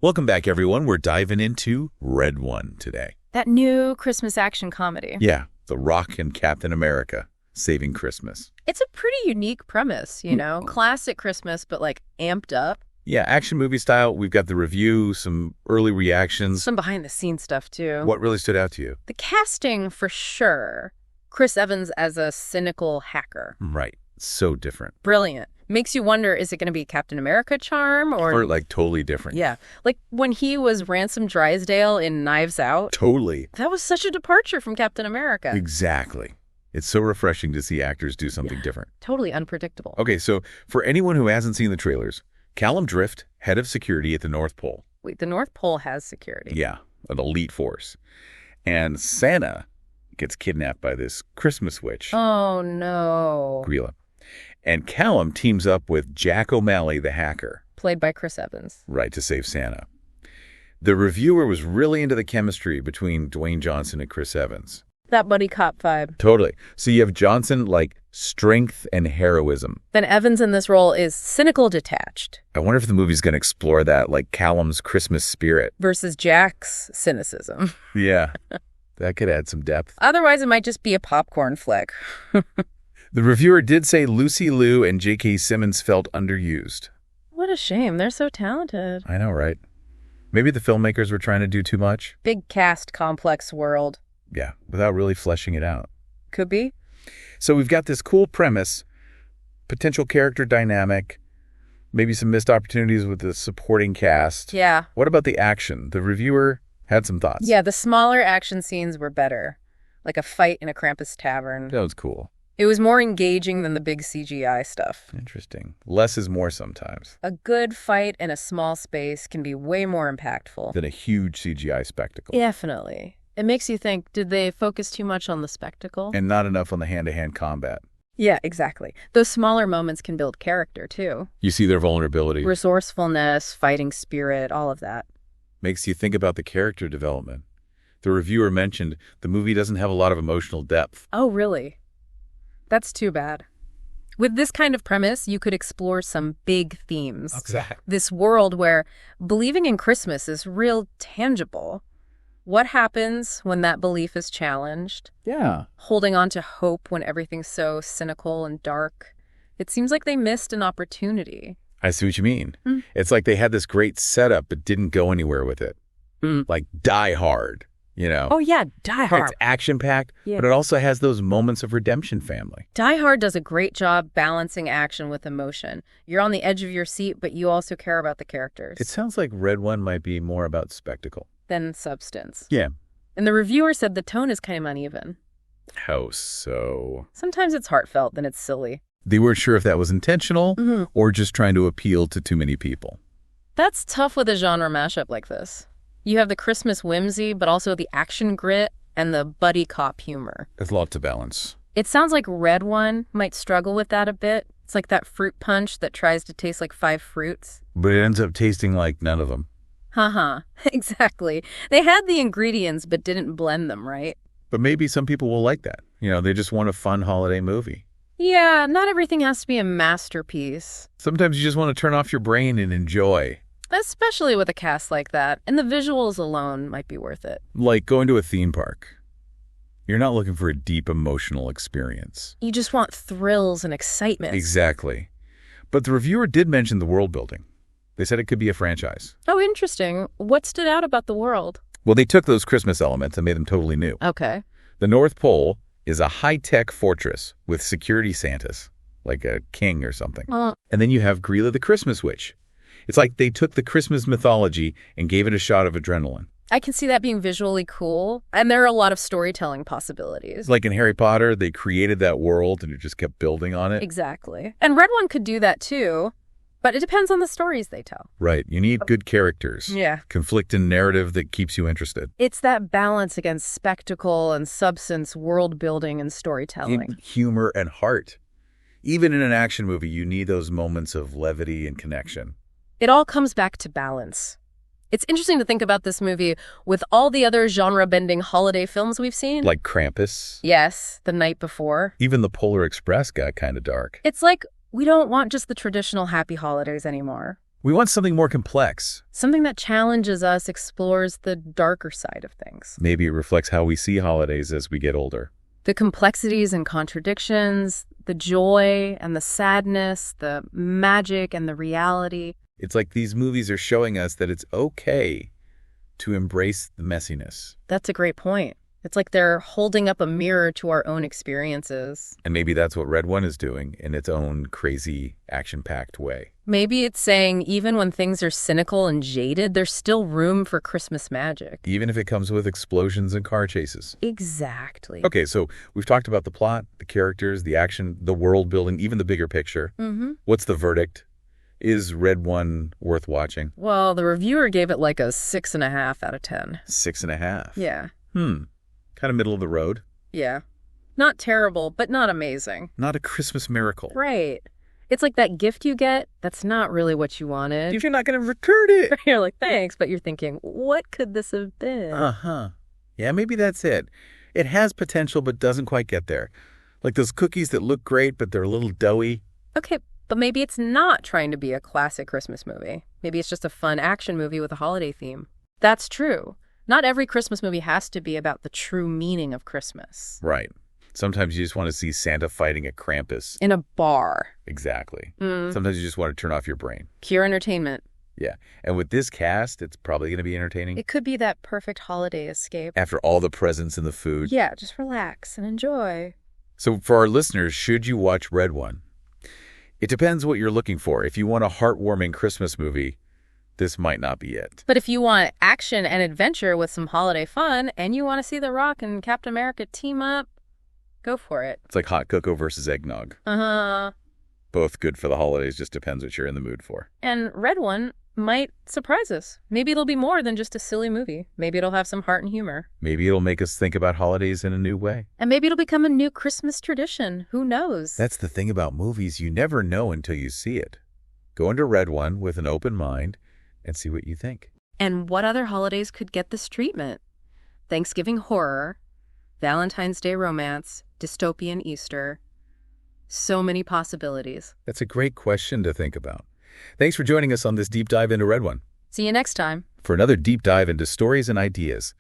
Welcome back, everyone. We're diving into Red One today. That new Christmas action comedy. Yeah, The Rock and Captain America saving Christmas. It's a pretty unique premise, you know? Classic Christmas, but like amped up. Yeah, action movie style. We've got the review, some early reactions. Some behind-the-scenes stuff, too. What really stood out to you? The casting, for sure. Chris Evans as a cynical hacker. Right. So different. Brilliant. Makes you wonder, is it going to be Captain America charm? Or like totally different. Yeah. Like when he was Ransom Drysdale in Knives Out. Totally. That was such a departure from Captain America. Exactly. It's so refreshing to see actors do something different. Totally unpredictable. Okay, so for anyone who hasn't seen the trailers, Callum Drift, head of security at the North Pole. Wait, the North Pole has security? Yeah, an elite force. And Santa gets kidnapped by this Christmas witch. Oh, no. Grýla. And Callum teams up with Jack O'Malley, the hacker. Played by Chris Evans. Right, to save Santa. The reviewer was really into the chemistry between Dwayne Johnson and Chris Evans. That buddy cop vibe. Totally. So you have Johnson like strength and heroism. Then Evans in this role is cynical detached. I wonder if the movie's going to explore that, like Callum's Christmas spirit. Versus Jack's cynicism. Yeah, that could add some depth. Otherwise, it might just be a popcorn flick. The reviewer did say Lucy Liu and J.K. Simmons felt underused. What a shame. They're so talented. I know, right? Maybe the filmmakers were trying to do too much. Big cast, complex world. Yeah, without really fleshing it out. Could be. So we've got this cool premise, potential character dynamic, maybe some missed opportunities with the supporting cast. Yeah. What about the action? The reviewer had some thoughts. Yeah, the smaller action scenes were better. Like a fight in a Krampus tavern. That was cool. It was more engaging than the big CGI stuff. Interesting. Less is more sometimes. A good fight in a small space can be way more impactful than a huge CGI spectacle. Definitely. It makes you think, did they focus too much on the spectacle? And not enough on the hand-to-hand combat. Yeah, exactly. Those smaller moments can build character, too. You see their vulnerability. Resourcefulness, fighting spirit, all of that. Makes you think about the character development. The reviewer mentioned the movie doesn't have a lot of emotional depth. Oh, really? That's too bad. With this kind of premise, you could explore some big themes. Exactly. This world where believing in Christmas is real tangible. What happens when that belief is challenged? Yeah. Holding on to hope when everything's so cynical and dark. It seems like they missed an opportunity. I see what you mean. It's like they had this great setup but didn't go anywhere with it. Like Die Hard. You know? Oh, yeah, Die Hard. It's action-packed, but it also has those moments of redemption family. Die Hard does a great job balancing action with emotion. You're on the edge of your seat, but you also care about the characters. It sounds like Red One might be more about spectacle than substance. Yeah. And the reviewer said the tone is kind of uneven. How so? Sometimes it's heartfelt, then it's silly. They weren't sure if that was intentional or just trying to appeal to too many people. That's tough with a genre mashup like this. You have the Christmas whimsy, but also the action grit and the buddy cop humor. There's a lot to balance. It sounds like Red One might struggle with that a bit. It's like that fruit punch that tries to taste like 5 fruits. But it ends up tasting like none of them. Exactly. They had the ingredients, but didn't blend them right. But maybe some people will like that. You know, they just want a fun holiday movie. Yeah, not everything has to be a masterpiece. Sometimes you just want to turn off your brain and enjoy. Especially with a cast like that. And the visuals alone might be worth it. Like going to a theme park. You're not looking for a deep emotional experience. You just want thrills and excitement. Exactly. But the reviewer did mention the world building. They said it could be a franchise. Oh, interesting. What stood out about the world? Well, they took those Christmas elements and made them totally new. Okay. The North Pole is a high-tech fortress with security Santas, like a king or something. And then you have Grýla the Christmas witch. It's like they took the Christmas mythology and gave it a shot of adrenaline. I can see that being visually cool. And there are a lot of storytelling possibilities. Like in Harry Potter, they created that world and it just kept building on it. Exactly. And Red One could do that too, but it depends on the stories they tell. Right. You need good characters. Yeah. Conflict and narrative that keeps you interested. It's that balance against spectacle and substance, world building and storytelling. And humor and heart. Even in an action movie, you need those moments of levity and connection. It all comes back to balance. It's interesting to think about this movie with all the other genre-bending holiday films we've seen. Like Krampus. Yes, The Night Before. Even The Polar Express got kind of dark. It's like we don't want just the traditional happy holidays anymore. We want something more complex. Something that challenges us, explores the darker side of things. Maybe it reflects how we see holidays as we get older. The complexities and contradictions, the joy and the sadness, the magic and the reality. It's like these movies are showing us that it's okay to embrace the messiness. That's a great point. It's like they're holding up a mirror to our own experiences. And maybe that's what Red One is doing in its own crazy, action-packed way. Maybe it's saying even when things are cynical and jaded, there's still room for Christmas magic. Even if it comes with explosions and car chases. Exactly. Okay, so we've talked about the plot, the characters, the action, the world building, even the bigger picture. What's the verdict? Is Red One worth watching? Well, the reviewer gave it like a 6.5 out of 10. 6.5? Yeah. Kind of middle of the road. Yeah. Not terrible, but not amazing. Not a Christmas miracle. Right. It's like that gift you get that's not really what you wanted. If you're not going to return it. You're like, thanks, but you're thinking, what could this have been? Yeah, maybe that's it. It has potential but doesn't quite get there. Like those cookies that look great but they're a little doughy. Okay, but maybe it's not trying to be a classic Christmas movie. Maybe it's just a fun action movie with a holiday theme. That's true. Not every Christmas movie has to be about the true meaning of Christmas. Right. Sometimes you just want to see Santa fighting a Krampus. In a bar. Exactly. Sometimes you just want to turn off your brain. Pure entertainment. Yeah. And with this cast, it's probably going to be entertaining. It could be that perfect holiday escape. After all the presents and the food. Yeah, just relax and enjoy. So for our listeners, should you watch Red One? It depends what you're looking for. If you want a heartwarming Christmas movie, this might not be it. But if you want action and adventure with some holiday fun, and you want to see The Rock and Captain America team up, go for it. It's like hot cocoa versus eggnog. Both good for the holidays, just depends what you're in the mood for. And Red One might surprise us. Maybe it'll be more than just a silly movie. Maybe it'll have some heart and humor. Maybe it'll make us think about holidays in a new way. And maybe it'll become a new Christmas tradition. Who knows? That's the thing about movies. You never know until you see it. Go into Red One with an open mind and see what you think. And what other holidays could get this treatment? Thanksgiving horror, Valentine's Day romance, dystopian Easter. So many possibilities. That's a great question to think about. Thanks for joining us on this deep dive into Red One. See you next time. For another deep dive into stories and ideas,